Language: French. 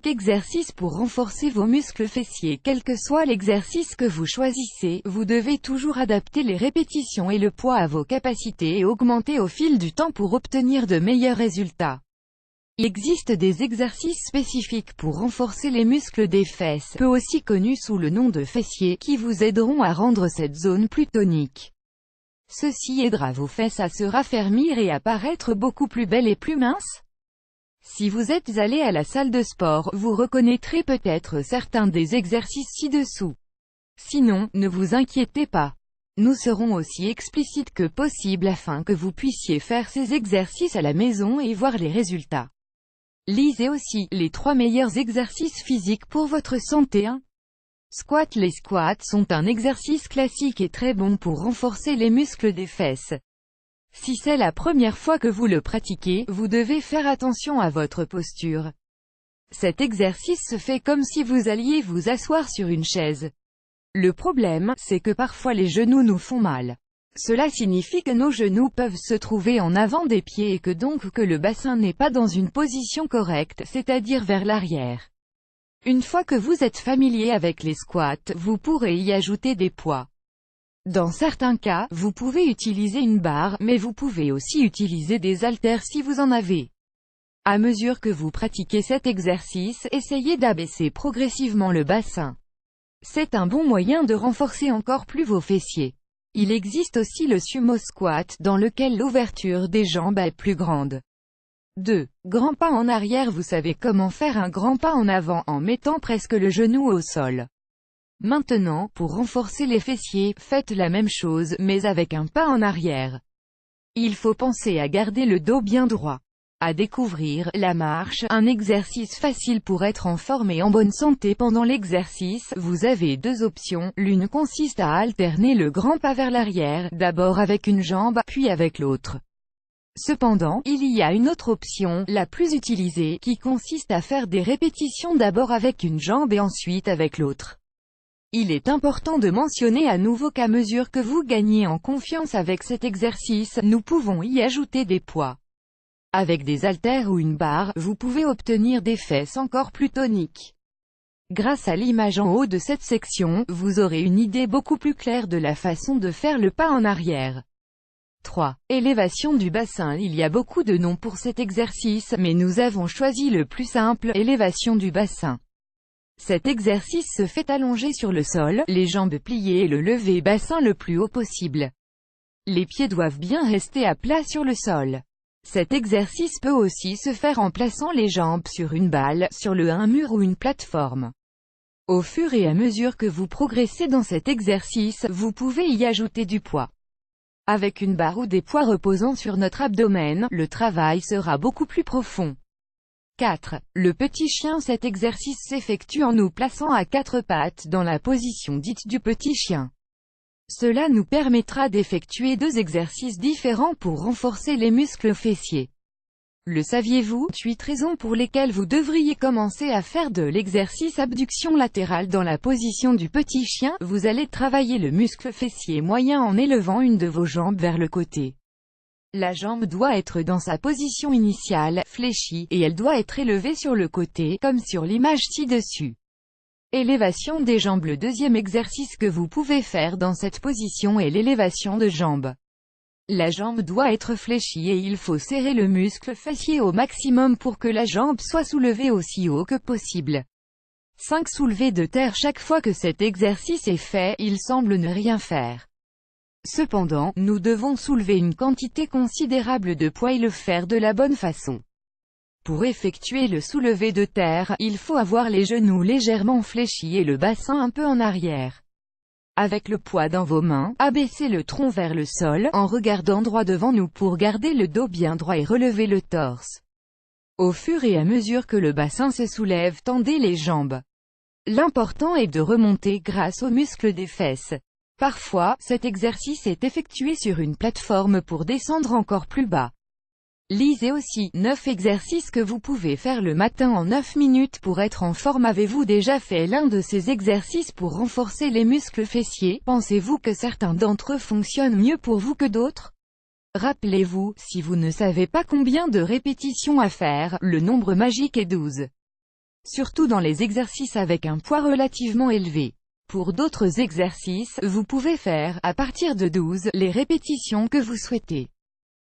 5 exercices pour renforcer vos muscles fessiers. Quel que soit l'exercice que vous choisissez, vous devez toujours adapter les répétitions et le poids à vos capacités et augmenter au fil du temps pour obtenir de meilleurs résultats. Il existe des exercices spécifiques pour renforcer les muscles des fesses, peu aussi connus sous le nom de fessiers, qui vous aideront à rendre cette zone plus tonique. Ceci aidera vos fesses à se raffermir et à paraître beaucoup plus belles et plus minces. Si vous êtes allé à la salle de sport, vous reconnaîtrez peut-être certains des exercices ci-dessous. Sinon, ne vous inquiétez pas. Nous serons aussi explicites que possible afin que vous puissiez faire ces exercices à la maison et voir les résultats. Lisez aussi les 3 meilleurs exercices physiques pour votre santé. 1. Squat. Les squats sont un exercice classique et très bon pour renforcer les muscles des fesses. Si c'est la première fois que vous le pratiquez, vous devez faire attention à votre posture. Cet exercice se fait comme si vous alliez vous asseoir sur une chaise. Le problème, c'est que parfois les genoux nous font mal. Cela signifie que nos genoux peuvent se trouver en avant des pieds et que donc que le bassin n'est pas dans une position correcte, c'est-à-dire vers l'arrière. Une fois que vous êtes familier avec les squats, vous pourrez y ajouter des poids. Dans certains cas, vous pouvez utiliser une barre, mais vous pouvez aussi utiliser des haltères si vous en avez. À mesure que vous pratiquez cet exercice, essayez d'abaisser progressivement le bassin. C'est un bon moyen de renforcer encore plus vos fessiers. Il existe aussi le sumo squat, dans lequel l'ouverture des jambes est plus grande. 2. Grand pas en arrière. Vous savez comment faire un grand pas en avant en mettant presque le genou au sol. Maintenant, pour renforcer les fessiers, faites la même chose, mais avec un pas en arrière. Il faut penser à garder le dos bien droit. À découvrir, la marche, un exercice facile pour être en forme et en bonne santé pendant l'exercice. Vous avez 2 options, l'une consiste à alterner le grand pas vers l'arrière, d'abord avec une jambe, puis avec l'autre. Cependant, il y a une autre option, la plus utilisée, qui consiste à faire des répétitions d'abord avec une jambe et ensuite avec l'autre. Il est important de mentionner à nouveau qu'à mesure que vous gagnez en confiance avec cet exercice, nous pouvons y ajouter des poids. Avec des haltères ou une barre, vous pouvez obtenir des fesses encore plus toniques. Grâce à l'image en haut de cette section, vous aurez une idée beaucoup plus claire de la façon de faire le pas en arrière. 3. Élévation du bassin. Il y a beaucoup de noms pour cet exercice, mais nous avons choisi le plus simple, élévation du bassin. Cet exercice se fait allongé sur le sol, les jambes pliées et le lever bassin le plus haut possible. Les pieds doivent bien rester à plat sur le sol. Cet exercice peut aussi se faire en plaçant les jambes sur une balle, sur un mur ou une plateforme. Au fur et à mesure que vous progressez dans cet exercice, vous pouvez y ajouter du poids. Avec une barre ou des poids reposant sur notre abdomen, le travail sera beaucoup plus profond. 4. Le petit chien. Cet exercice s'effectue en nous plaçant à 4 pattes dans la position dite du petit chien. Cela nous permettra d'effectuer 2 exercices différents pour renforcer les muscles fessiers. Le saviez-vous? 8 raisons pour lesquelles vous devriez commencer à faire de l'exercice abduction latérale dans la position du petit chien. Vous allez travailler le muscle fessier moyen en élevant une de vos jambes vers le côté. La jambe doit être dans sa position initiale, fléchie, et elle doit être élevée sur le côté, comme sur l'image ci-dessus. Élévation des jambes. Le deuxième exercice que vous pouvez faire dans cette position est l'élévation de jambes. La jambe doit être fléchie et il faut serrer le muscle fessier au maximum pour que la jambe soit soulevée aussi haut que possible. 5 soulevés de terre. Chaque fois que cet exercice est fait, il semble ne rien faire. Cependant, nous devons soulever une quantité considérable de poids et le faire de la bonne façon. Pour effectuer le soulevé de terre, il faut avoir les genoux légèrement fléchis et le bassin un peu en arrière. Avec le poids dans vos mains, abaissez le tronc vers le sol, en regardant droit devant nous pour garder le dos bien droit et relever le torse. Au fur et à mesure que le bassin se soulève, tendez les jambes. L'important est de remonter grâce aux muscles des fesses. Parfois, cet exercice est effectué sur une plateforme pour descendre encore plus bas. Lisez aussi 9 exercices que vous pouvez faire le matin en 9 minutes pour être en forme. Avez-vous déjà fait l'un de ces exercices pour renforcer les muscles fessiers? Pensez-vous que certains d'entre eux fonctionnent mieux pour vous que d'autres? Rappelez-vous, si vous ne savez pas combien de répétitions à faire, le nombre magique est 12. surtout dans les exercices avec un poids relativement élevé. Pour d'autres exercices, vous pouvez faire, à partir de 12, les répétitions que vous souhaitez.